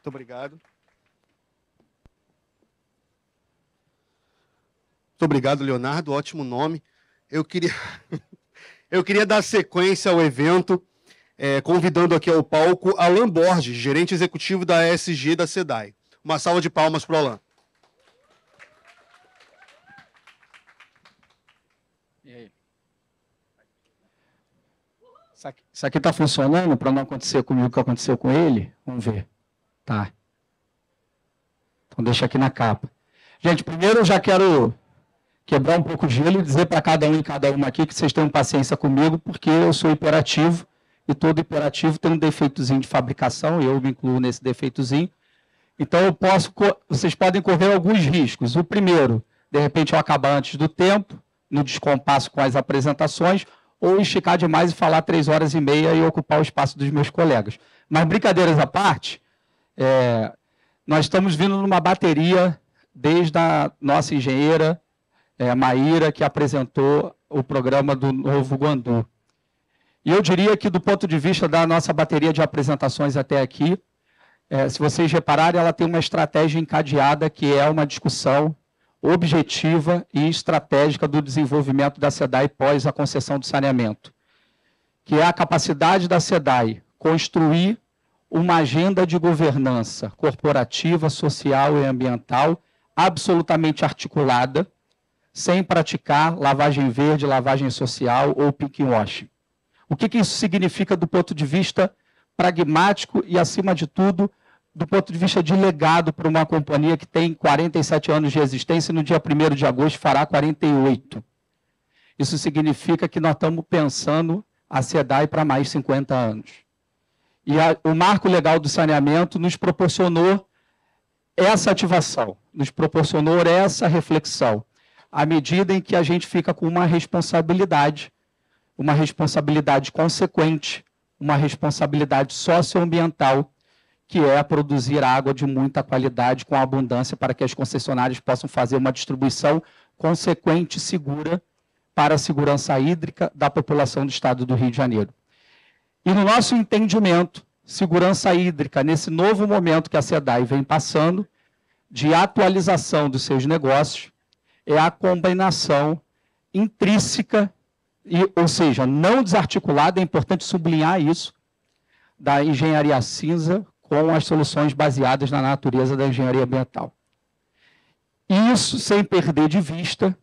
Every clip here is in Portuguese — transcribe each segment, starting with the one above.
Muito obrigado. Muito obrigado, Leonardo. Ótimo nome. Eu queria dar sequência ao evento, convidando aqui ao palco Alan Borges, gerente executivo da ESG da SEDAI. Uma salva de palmas para o Alan. E aí? Isso aqui está funcionando para não acontecer comigo o que aconteceu com ele? Vamos ver. Tá. Então deixa aqui na capa. Gente, primeiro eu já quero quebrar um pouco o gelo e dizer para cada um e cada uma aqui que vocês tenham paciência comigo, porque eu sou hiperativo e todo hiperativo tem um defeitozinho de fabricação, eu me incluo nesse defeitozinho. Então vocês podem correr alguns riscos. O primeiro, de repente eu acabar antes do tempo, no descompasso com as apresentações, ou esticar demais e falar 3 horas e meia e ocupar o espaço dos meus colegas. Mas brincadeiras à parte, nós estamos vindo numa bateria desde a nossa engenheira, Maíra, que apresentou o programa do Novo Guandu. E eu diria que, do ponto de vista da nossa bateria de apresentações até aqui, se vocês repararem, ela tem uma estratégia encadeada, que é uma discussão objetiva e estratégica do desenvolvimento da SEDAI pós a concessão do saneamento, que é a capacidade da SEDAI construir uma agenda de governança corporativa, social e ambiental absolutamente articulada, sem praticar lavagem verde, lavagem social ou pinkwashing. O que isso significa do ponto de vista pragmático e, acima de tudo, do ponto de vista de legado para uma companhia que tem 47 anos de existência e no dia 1º de agosto fará 48. Isso significa que nós estamos pensando a SEDAI para mais 50 anos. E o marco legal do saneamento nos proporcionou essa ativação, nos proporcionou essa reflexão, à medida em que a gente fica com uma responsabilidade consequente, uma responsabilidade socioambiental, que é produzir água de muita qualidade com abundância para que as concessionárias possam fazer uma distribuição consequente e segura para a segurança hídrica da população do estado do Rio de Janeiro. E no nosso entendimento, segurança hídrica, nesse novo momento que a SEDAI vem passando, de atualização dos seus negócios, é a combinação intrínseca, ou seja, não desarticulada, é importante sublinhar isso, da engenharia cinza com as soluções baseadas na natureza da engenharia ambiental. Isso sem perder de vista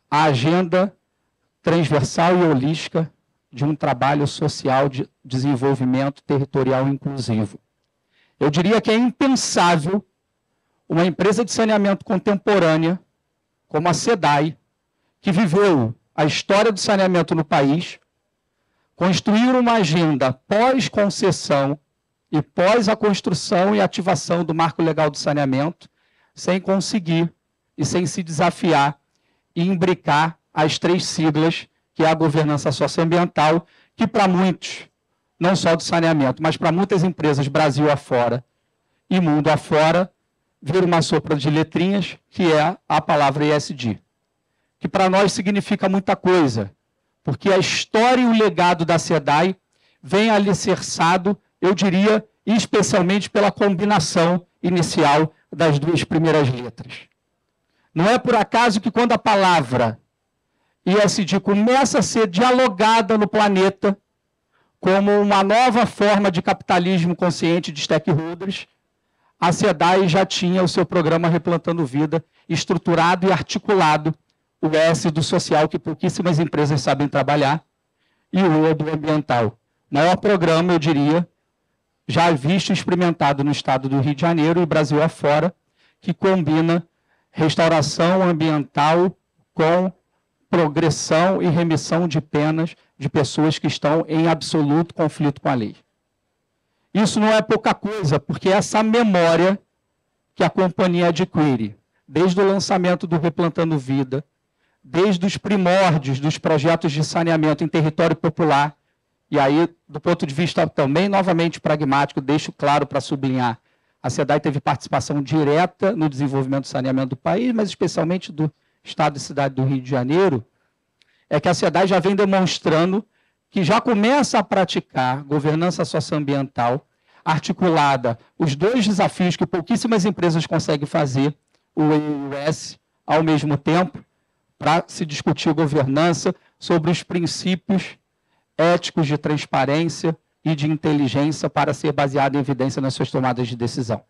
a agenda transversal e holística de um trabalho social de desenvolvimento territorial inclusivo. Eu diria que é impensável uma empresa de saneamento contemporânea, como a SEDAI, que viveu a história do saneamento no país, construir uma agenda pós-concessão e pós a construção e ativação do marco legal do saneamento, sem conseguir e sem se desafiar e imbricar as 3 siglas, que é a governança socioambiental, que para muitos, não só do saneamento, mas para muitas empresas Brasil afora e mundo afora, vira uma sopa de letrinhas, que é a palavra ESG, que para nós significa muita coisa, porque a história e o legado da SEDAI vem alicerçado, eu diria, especialmente pela combinação inicial das 2 primeiras letras. Não é por acaso que quando a palavra ESG começa a ser dialogada no planeta como uma nova forma de capitalismo consciente de stakeholders, a SEDAI já tinha o seu programa Replantando Vida estruturado e articulado, o S do social, que pouquíssimas empresas sabem trabalhar, e o E do ambiental. Maior programa, eu diria, já visto e experimentado no estado do Rio de Janeiro e Brasil afora, que combina restauração ambiental com progressão e remissão de penas de pessoas que estão em absoluto conflito com a lei. Isso não é pouca coisa, porque essa memória que a companhia adquire, desde o lançamento do Replantando Vida, desde os primórdios dos projetos de saneamento em território popular, e aí, do ponto de vista também, novamente pragmático, deixo claro para sublinhar, a SEDAI teve participação direta no desenvolvimento do saneamento do país, mas especialmente do Estado e Cidade do Rio de Janeiro, é que a SEDAI já vem demonstrando que já começa a praticar governança socioambiental articulada os dois desafios que pouquíssimas empresas conseguem fazer, o E e o S, ao mesmo tempo, para se discutir governança sobre os princípios éticos de transparência e de inteligência para ser baseado em evidência nas suas tomadas de decisão.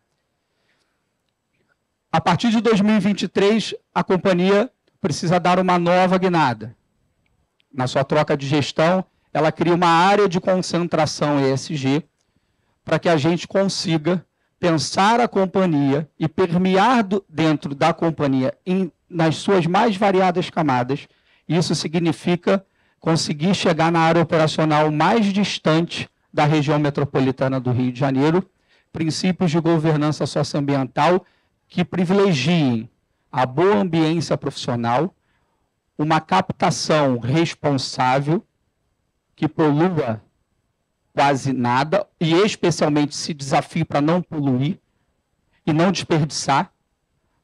A partir de 2023, a companhia precisa dar uma nova guinada. Na sua troca de gestão, ela cria uma área de concentração ESG para que a gente consiga pensar a companhia e permear dentro da companhia nas suas mais variadas camadas. Isso significa conseguir chegar na área operacional mais distante da região metropolitana do Rio de Janeiro, princípios de governança socioambiental que privilegiem a boa ambiência profissional, uma captação responsável, que polua quase nada, e especialmente se desafie para não poluir e não desperdiçar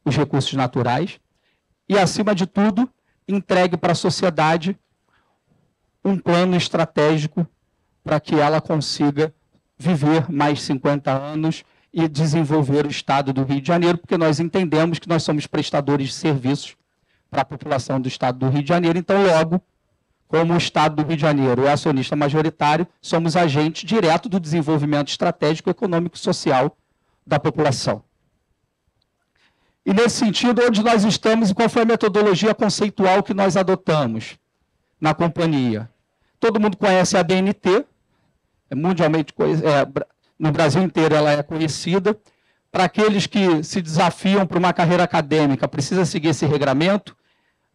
os recursos naturais, e, acima de tudo, entregue para a sociedade um plano estratégico para que ela consiga viver mais 50 anos e desenvolver o Estado do Rio de Janeiro, porque nós entendemos que nós somos prestadores de serviços para a população do Estado do Rio de Janeiro. Então, logo, como o Estado do Rio de Janeiro é acionista majoritário, somos agente direto do desenvolvimento estratégico, econômico e social da população. E, nesse sentido, onde nós estamos e qual foi a metodologia conceitual que nós adotamos na companhia? Todo mundo conhece a ABNT, é mundialmente no Brasil inteiro ela é conhecida. Para aqueles que se desafiam para uma carreira acadêmica, precisa seguir esse regramento.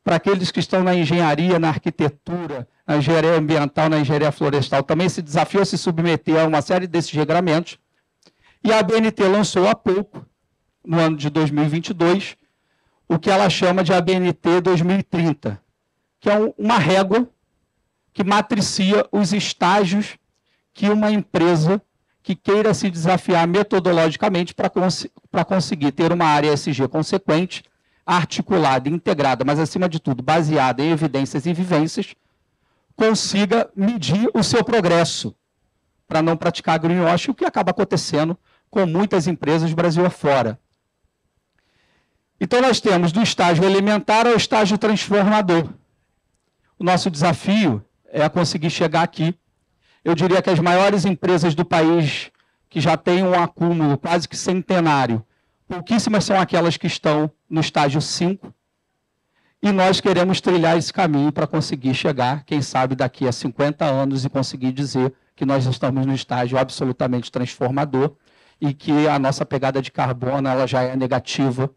Para aqueles que estão na engenharia, na arquitetura, na engenharia ambiental, na engenharia florestal, também se desafiam a se submeter a uma série desses regramentos. E a ABNT lançou há pouco, no ano de 2022, o que ela chama de ABNT 2030, que é uma régua que matricia os estágios que uma empresa que queira se desafiar metodologicamente para conseguir ter uma área ESG consequente, articulada e integrada, mas, acima de tudo, baseada em evidências e vivências, consiga medir o seu progresso para não praticar greenwashing, o que acaba acontecendo com muitas empresas Brasil afora. Então, nós temos do estágio elementar ao estágio transformador. O nosso desafio é conseguir chegar aqui. Eu diria que as maiores empresas do país que já têm um acúmulo quase que centenário, pouquíssimas são aquelas que estão no estágio 5, e nós queremos trilhar esse caminho para conseguir chegar, quem sabe, daqui a 50 anos e conseguir dizer que nós estamos no estágio absolutamente transformador e que a nossa pegada de carbono ela já é negativa,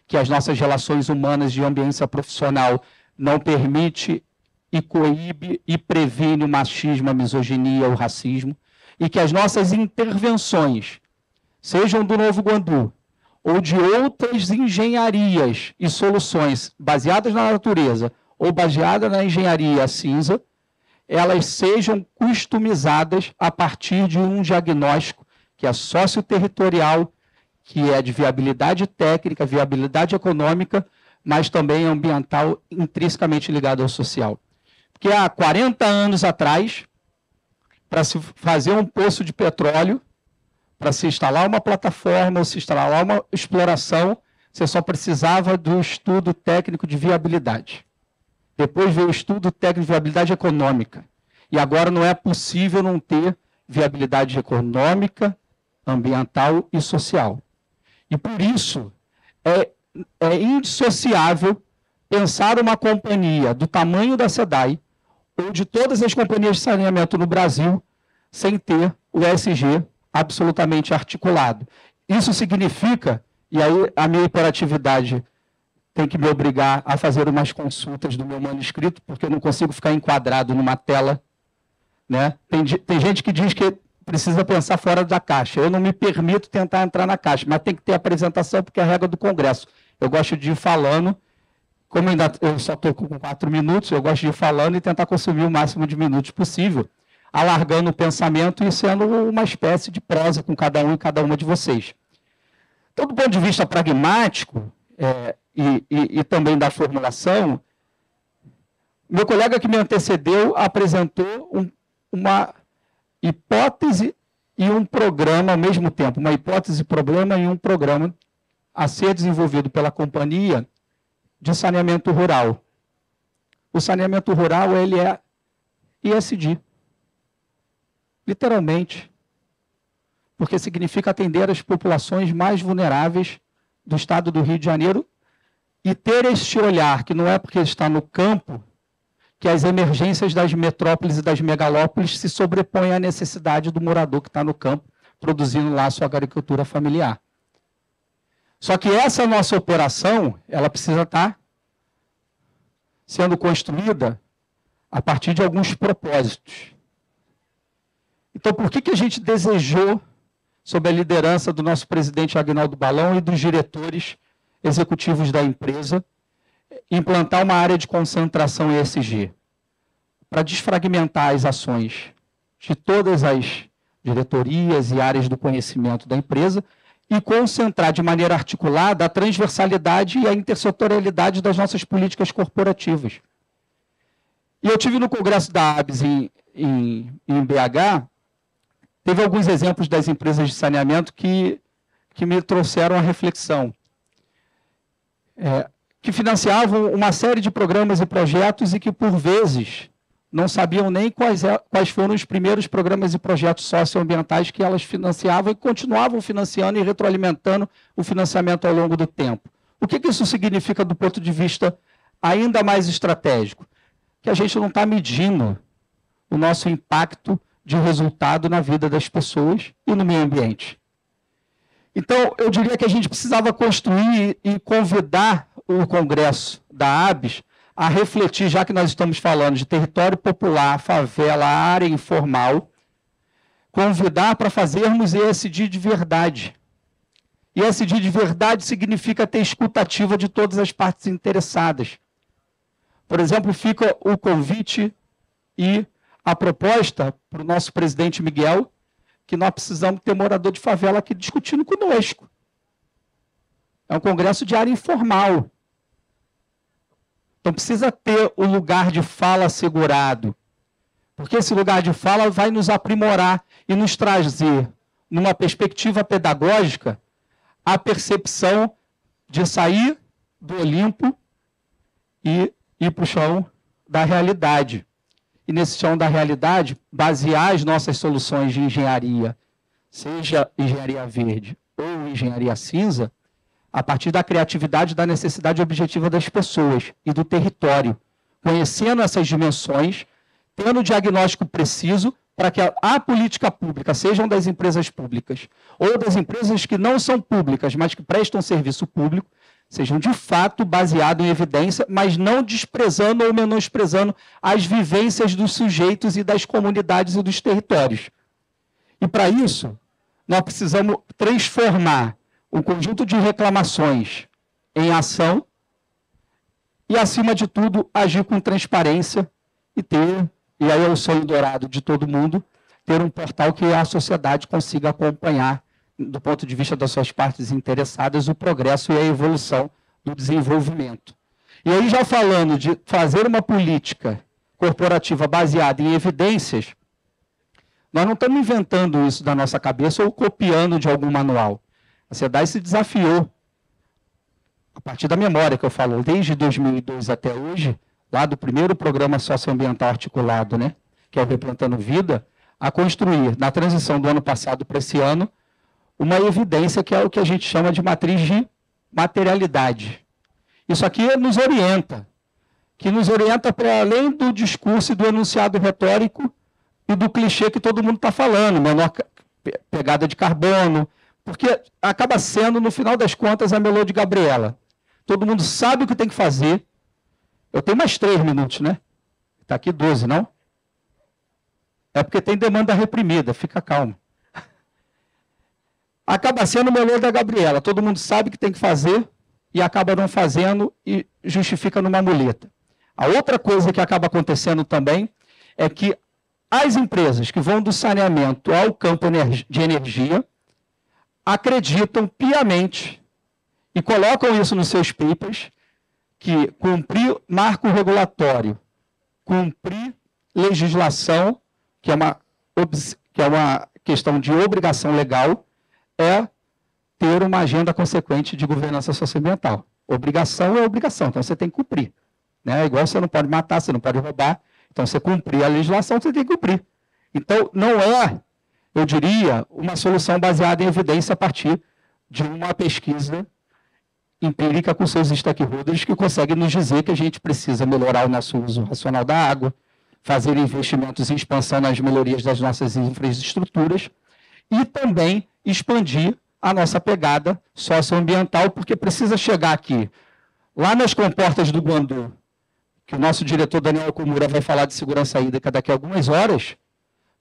que as nossas relações humanas de ambiência profissional não permite e coíbe e previne o machismo, a misoginia, o racismo, e que as nossas intervenções, sejam do Novo Guandu ou de outras engenharias e soluções baseadas na natureza ou baseadas na engenharia cinza, elas sejam customizadas a partir de um diagnóstico que é socioterritorial, que é de viabilidade técnica, viabilidade econômica, mas também ambiental, intrinsecamente ligado ao social. Porque há 40 anos atrás, para se fazer um poço de petróleo, para se instalar uma plataforma ou se instalar uma exploração, você só precisava do estudo técnico de viabilidade. Depois veio o estudo técnico de viabilidade econômica. E agora não é possível não ter viabilidade econômica, ambiental e social. E por isso é indissociável pensar uma companhia do tamanho da SEDAI ou de todas as companhias de saneamento no Brasil sem ter o ESG absolutamente articulado. Isso significa, e aí a minha hiperatividade tem que me obrigar a fazer umas consultas do meu manuscrito, porque eu não consigo ficar enquadrado numa tela, né? Tem gente que diz que precisa pensar fora da caixa. Eu não me permito tentar entrar na caixa, mas tem que ter apresentação, porque é a regra do Congresso. Eu gosto de ir falando, como eu só estou com 4 minutos, eu gosto de ir falando e tentar consumir o máximo de minutos possível, alargando o pensamento e sendo uma espécie de prosa com cada um e cada uma de vocês. Então, do ponto de vista pragmático e também da formulação, meu colega que me antecedeu apresentou uma hipótese e um programa ao mesmo tempo, uma hipótese problema e um programa a ser desenvolvido pela companhia de saneamento rural. O saneamento rural, ele é ESG. Literalmente. Porque significa atender as populações mais vulneráveis do estado do Rio de Janeiro e ter este olhar, que não é porque está no campo, que as emergências das metrópoles e das megalópolis se sobrepõem à necessidade do morador que está no campo, produzindo lá a sua agricultura familiar. Só que essa nossa operação, ela precisa estar sendo construída a partir de alguns propósitos. Então, por que a gente desejou, sob a liderança do nosso presidente Aguinaldo Balão e dos diretores executivos da empresa, implantar uma área de concentração ESG? Para desfragmentar as ações de todas as diretorias e áreas do conhecimento da empresa e concentrar de maneira articulada a transversalidade e a intersetorialidade das nossas políticas corporativas. E eu tive no congresso da ABS em BH, teve alguns exemplos das empresas de saneamento que me trouxeram a reflexão. Que financiavam uma série de programas e projetos e que, por vezes, não sabiam nem quais foram os primeiros programas e projetos socioambientais que elas financiavam e continuavam financiando e retroalimentando o financiamento ao longo do tempo. O que isso significa do ponto de vista ainda mais estratégico? Que a gente não está medindo o nosso impacto de resultado na vida das pessoas e no meio ambiente. Então, eu diria que a gente precisava construir e convidar o Congresso da ABS a refletir, já que nós estamos falando de território popular, favela, área informal, convidar para fazermos ESG de verdade. E ESG de verdade significa ter escutativa de todas as partes interessadas. Por exemplo, fica o convite e a proposta para o nosso presidente Miguel, que nós precisamos ter morador de favela aqui discutindo conosco. É um congresso de área informal. Então precisa ter o lugar de fala assegurado. Porque esse lugar de fala vai nos aprimorar e nos trazer, numa perspectiva pedagógica, a percepção de sair do Olimpo e ir para o chão da realidade. E nesse chão da realidade, basear as nossas soluções de engenharia, seja engenharia verde ou engenharia cinza, a partir da criatividade e da necessidade objetiva das pessoas e do território, conhecendo essas dimensões, tendo o diagnóstico preciso para que a política pública, sejam das empresas públicas ou das empresas que não são públicas, mas que prestam serviço público, sejam de fato baseados em evidência, mas não desprezando ou menosprezando as vivências dos sujeitos e das comunidades e dos territórios. E para isso, nós precisamos transformar um conjunto de reclamações em ação e, acima de tudo, agir com transparência e ter, e aí é o sonho dourado de todo mundo, ter um portal que a sociedade consiga acompanhar, do ponto de vista das suas partes interessadas, o progresso e a evolução do desenvolvimento. E aí, já falando de fazer uma política corporativa baseada em evidências, nós não estamos inventando isso da nossa cabeça ou copiando de algum manual. A SEDAI se desafiou, a partir da memória que eu falo, desde 2002 até hoje, lá do primeiro programa socioambiental articulado, né, que é o Replantando Vida, a construir, na transição do ano passado para esse ano, uma evidência que é o que a gente chama de matriz de materialidade. Isso aqui nos orienta, que nos orienta para além do discurso e do enunciado retórico e do clichê que todo mundo está falando, menor pegada de carbono, porque acaba sendo, no final das contas, a melô de Gabriela. Todo mundo sabe o que tem que fazer. Eu tenho mais 3 minutos, né? Está aqui 12, não? É porque tem demanda reprimida, fica calmo. Acaba sendo o melô da Gabriela. Todo mundo sabe o que tem que fazer e acaba não fazendo e justifica numa muleta. A outra coisa que acaba acontecendo também é que as empresas que vão do saneamento ao campo de energia acreditam piamente e colocam isso nos seus papers, que cumprir marco regulatório, cumprir legislação, que que é uma questão de obrigação legal, é ter uma agenda consequente de governança socioambiental. Obrigação é obrigação, então você tem que cumprir. Né? Igual você não pode matar, você não pode roubar, então você cumprir a legislação, você tem que cumprir. Então, não é, eu diria, uma solução baseada em evidência a partir de uma pesquisa empírica com seus stakeholders que conseguem nos dizer que a gente precisa melhorar o nosso uso racional da água, fazer investimentos em expansão nas melhorias das nossas infraestruturas e também expandir a nossa pegada socioambiental, porque precisa chegar aqui, lá nas comportas do Guandu, que o nosso diretor Daniel Okumura vai falar de segurança hídrica daqui a algumas horas,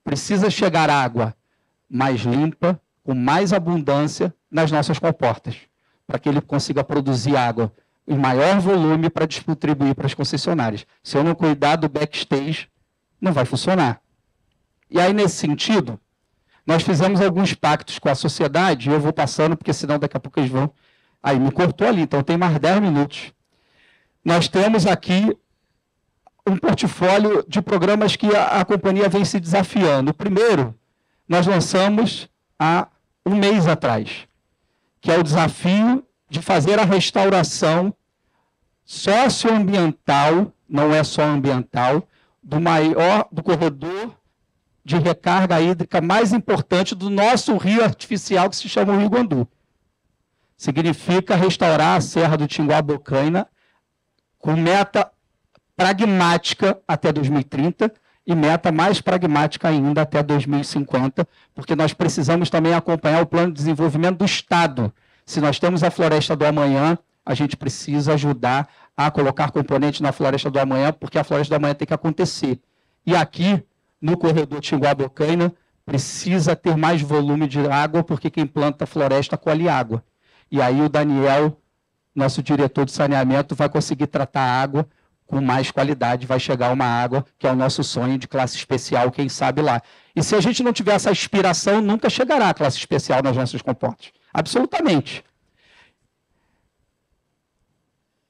precisa chegar água mais limpa, com mais abundância nas nossas comportas, para que ele consiga produzir água em maior volume para distribuir para as concessionárias. Se eu não cuidar do backstage, não vai funcionar. E aí, nesse sentido, nós fizemos alguns pactos com a sociedade, e eu vou passando, porque senão daqui a pouco eles vão... Aí, me cortou ali, então tem mais 10 minutos. Nós temos aqui um portfólio de programas que a companhia vem se desafiando. O primeiro, nós lançamos há um mês atrás, que é o desafio de fazer a restauração socioambiental, não é só ambiental, do corredor de recarga hídrica mais importante do nosso rio artificial, que se chama o Rio Guandu. Significa restaurar a Serra do Tinguá-Bocaina com meta pragmática até 2030 e meta mais pragmática ainda até 2050, porque nós precisamos também acompanhar o plano de desenvolvimento do Estado. Se nós temos a Floresta do Amanhã, a gente precisa ajudar a colocar componentes na Floresta do Amanhã, porque a Floresta do Amanhã tem que acontecer. E aqui, no corredor Tinguá-Bocaina, precisa ter mais volume de água, porque quem planta floresta colhe água. E aí o Daniel, nosso diretor de saneamento, vai conseguir tratar a água com mais qualidade, vai chegar uma água, que é o nosso sonho de classe especial, quem sabe lá. E se a gente não tiver essa inspiração, nunca chegará a classe especial nas nossas comportas. Absolutamente.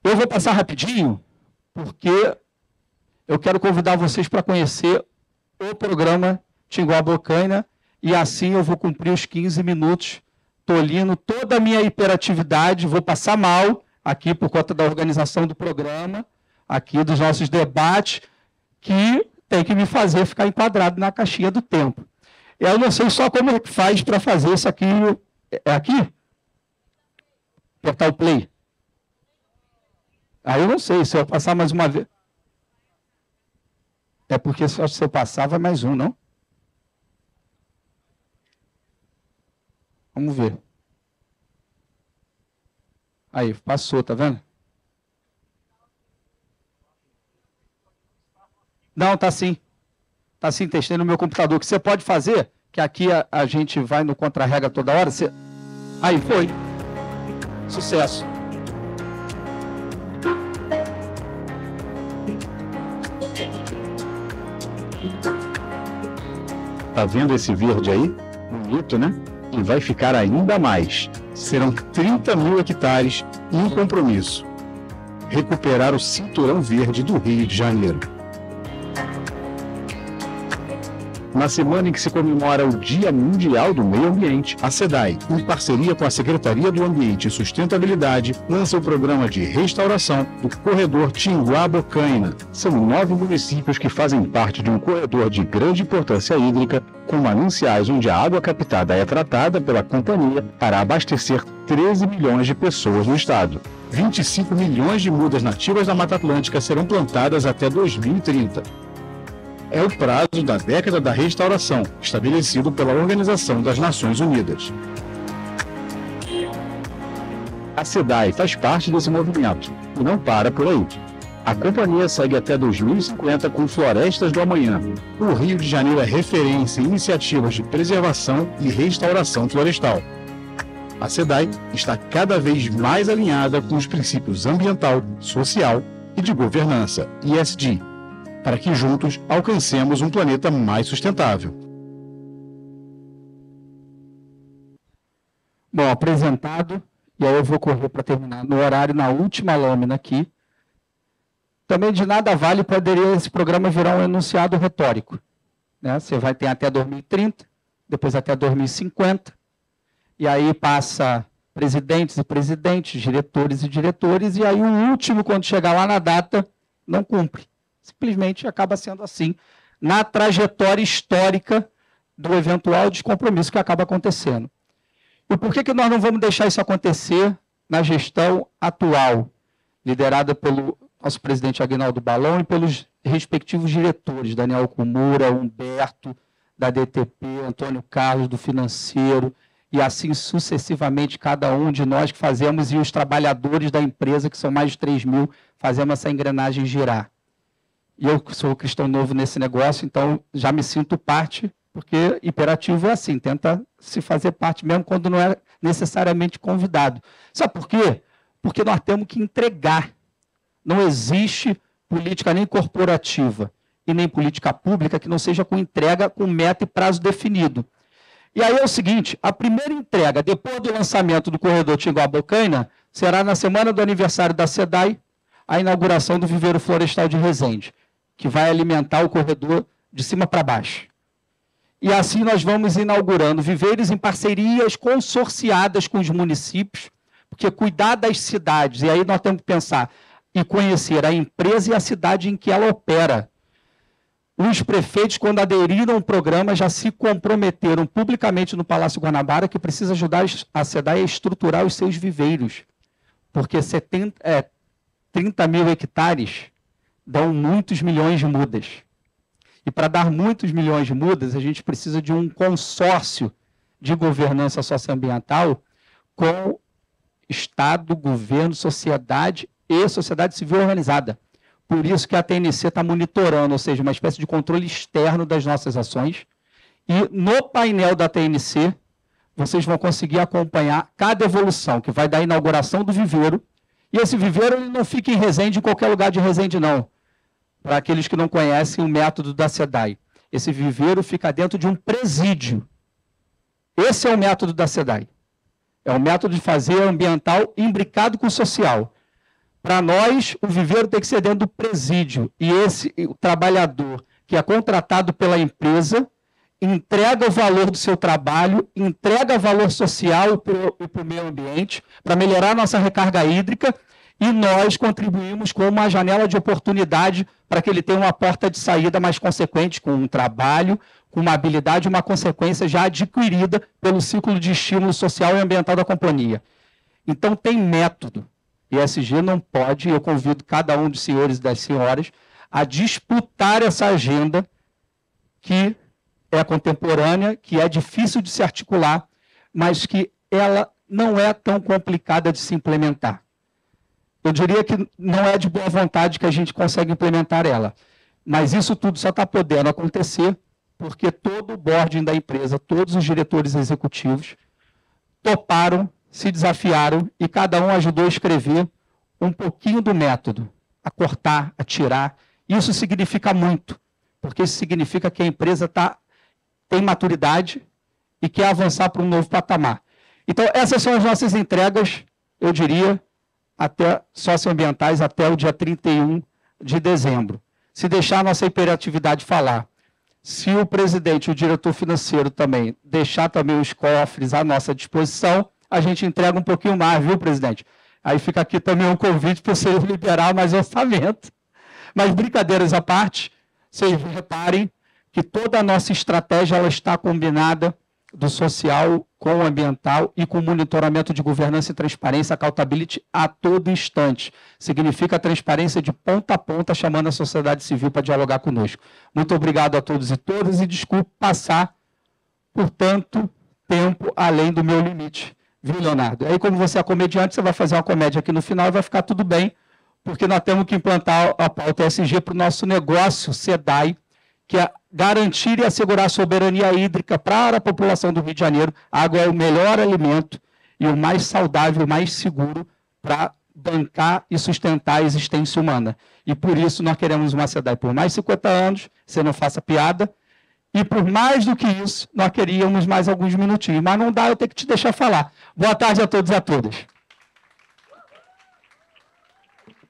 Eu vou passar rapidinho, porque eu quero convidar vocês para conhecer o programa Tinguá-Bocaina, e assim eu vou cumprir os 15 minutos, tolhindo toda a minha hiperatividade, vou passar mal aqui por conta da organização do programa, aqui dos nossos debates, que tem que me fazer ficar enquadrado na caixinha do tempo. Eu não sei só como é que faz para fazer isso aqui. É aqui? Apertar o play. Aí eu não sei, se eu passar mais uma vez... É porque se eu passar, vai mais um, não? Vamos ver. Aí, passou, tá vendo? Não, tá sim. Tá sim, testei no meu computador. O que você pode fazer, que aqui a gente vai no contra-rega toda hora. Você... Aí, foi. Sucesso. Tá vendo esse verde aí? Bonito, né? E vai ficar ainda mais. Serão 30 mil hectares e um compromisso: recuperar o cinturão verde do Rio de Janeiro. Na semana em que se comemora o Dia Mundial do Meio Ambiente, a SEDAI, em parceria com a Secretaria do Ambiente e Sustentabilidade, lança o programa de restauração do corredor Tinguá-Bocaina. São 9 municípios que fazem parte de um corredor de grande importância hídrica, com mananciais onde a água captada é tratada pela companhia para abastecer 13 milhões de pessoas no estado. 25 milhões de mudas nativas da Mata Atlântica serão plantadas até 2030. É o prazo da década da restauração, estabelecido pela Organização das Nações Unidas. A SEDAI faz parte desse movimento e não para por aí. A companhia segue até 2050 com Florestas do Amanhã. O Rio de Janeiro é referência em iniciativas de preservação e restauração florestal. A SEDAI está cada vez mais alinhada com os princípios ambiental, social e de governança, ESG, para que juntos alcancemos um planeta mais sustentável. Bom, apresentado, e aí eu vou correr para terminar no horário, na última lâmina aqui. Também de nada vale poderia esse programa virar um enunciado retórico. Né? Você vai ter até 2030, depois até 2050, e aí passa presidentes e presidentes, diretores e diretores, e aí o último, quando chegar lá na data, não cumpre. Simplesmente acaba sendo assim, na trajetória histórica do eventual descompromisso que acaba acontecendo. E por que nós não vamos deixar isso acontecer na gestão atual, liderada pelo nosso presidente Aguinaldo Balão e pelos respectivos diretores, Daniel Kumura, Humberto, da DTP, Antônio Carlos, do Financeiro, e assim sucessivamente, cada um de nós que fazemos, e os trabalhadores da empresa, que são mais de 3 mil, fazemos essa engrenagem girar. E eu sou cristão novo nesse negócio, então já me sinto parte, porque imperativo é assim, tenta se fazer parte mesmo quando não é necessariamente convidado. Sabe por quê? Porque nós temos que entregar. Não existe política nem corporativa e nem política pública que não seja com entrega, com meta e prazo definido. E aí é o seguinte, a primeira entrega, depois do lançamento do corredor Tinguá-Bocaina, será na semana do aniversário da SEDAI, a inauguração do Viveiro Florestal de Resende, que vai alimentar o corredor de cima para baixo. E assim nós vamos inaugurando viveiros em parcerias consorciadas com os municípios, porque cuidar das cidades, e aí nós temos que pensar e conhecer a empresa e a cidade em que ela opera. Os prefeitos, quando aderiram ao programa, já se comprometeram publicamente no Palácio Guanabara que precisa ajudar a SEDAI a estruturar os seus viveiros, porque 30 mil hectares dão muitos milhões de mudas. E para dar muitos milhões de mudas, a gente precisa de um consórcio de governança socioambiental com Estado, governo, sociedade e sociedade civil organizada. Por isso que a TNC está monitorando, ou seja, uma espécie de controle externo das nossas ações. E no painel da TNC, vocês vão conseguir acompanhar cada evolução, que vai da inauguração do viveiro. E esse viveiro ele não fica em Resende, em qualquer lugar de Resende, não. Para aqueles que não conhecem o método da SEDAI. Esse viveiro fica dentro de um presídio. Esse é o método da SEDAI. É o método de fazer ambiental imbricado com social. Para nós, o viveiro tem que ser dentro do presídio. E o trabalhador que é contratado pela empresa entrega o valor do seu trabalho, entrega valor social para o meio ambiente, para melhorar a nossa recarga hídrica, e nós contribuímos com uma janela de oportunidade para que ele tenha uma porta de saída mais consequente, com um trabalho, com uma habilidade, uma consequência já adquirida pelo ciclo de estímulo social e ambiental da companhia. Então tem método. E a ESG não pode, eu convido cada um dos senhores e das senhoras a disputar essa agenda que é contemporânea, que é difícil de se articular, mas que ela não é tão complicada de se implementar. Eu diria que não é de boa vontade que a gente consegue implementar ela. Mas isso tudo só está podendo acontecer porque todo o boarding da empresa, todos os diretores executivos toparam, se desafiaram e cada um ajudou a escrever um pouquinho do método, a cortar, a tirar. Isso significa muito, porque isso significa que a empresa tem maturidade e quer avançar para um novo patamar. Então, essas são as nossas entregas, eu diria, até socioambientais, até o dia 31 de dezembro. Se deixar a nossa hiperatividade falar, se o presidente e o diretor financeiro também deixar também os cofres à nossa disposição, a gente entrega um pouquinho mais, viu, presidente? Aí fica aqui também um convite para você liberar mais orçamento. Mas brincadeiras à parte, vocês reparem que toda a nossa estratégia ela está combinada do social com o ambiental e com o monitoramento de governança e transparência, accountability a todo instante. Significa transparência de ponta a ponta, chamando a sociedade civil para dialogar conosco. Muito obrigado a todos e todas e desculpe passar por tanto tempo além do meu limite. Viu, Leonardo? Aí, como você é comediante, você vai fazer uma comédia aqui no final e vai ficar tudo bem, porque nós temos que implantar a pauta ESG para o nosso negócio SEDAI, que é garantir e assegurar a soberania hídrica para a população do Rio de Janeiro. A água é o melhor alimento e o mais saudável, o mais seguro para bancar e sustentar a existência humana. E por isso nós queremos uma SEDAI por mais 50 anos, você não faça piada, e por mais do que isso, nós queríamos mais alguns minutinhos. Mas não dá, eu tenho que te deixar falar. Boa tarde a todos e a todas.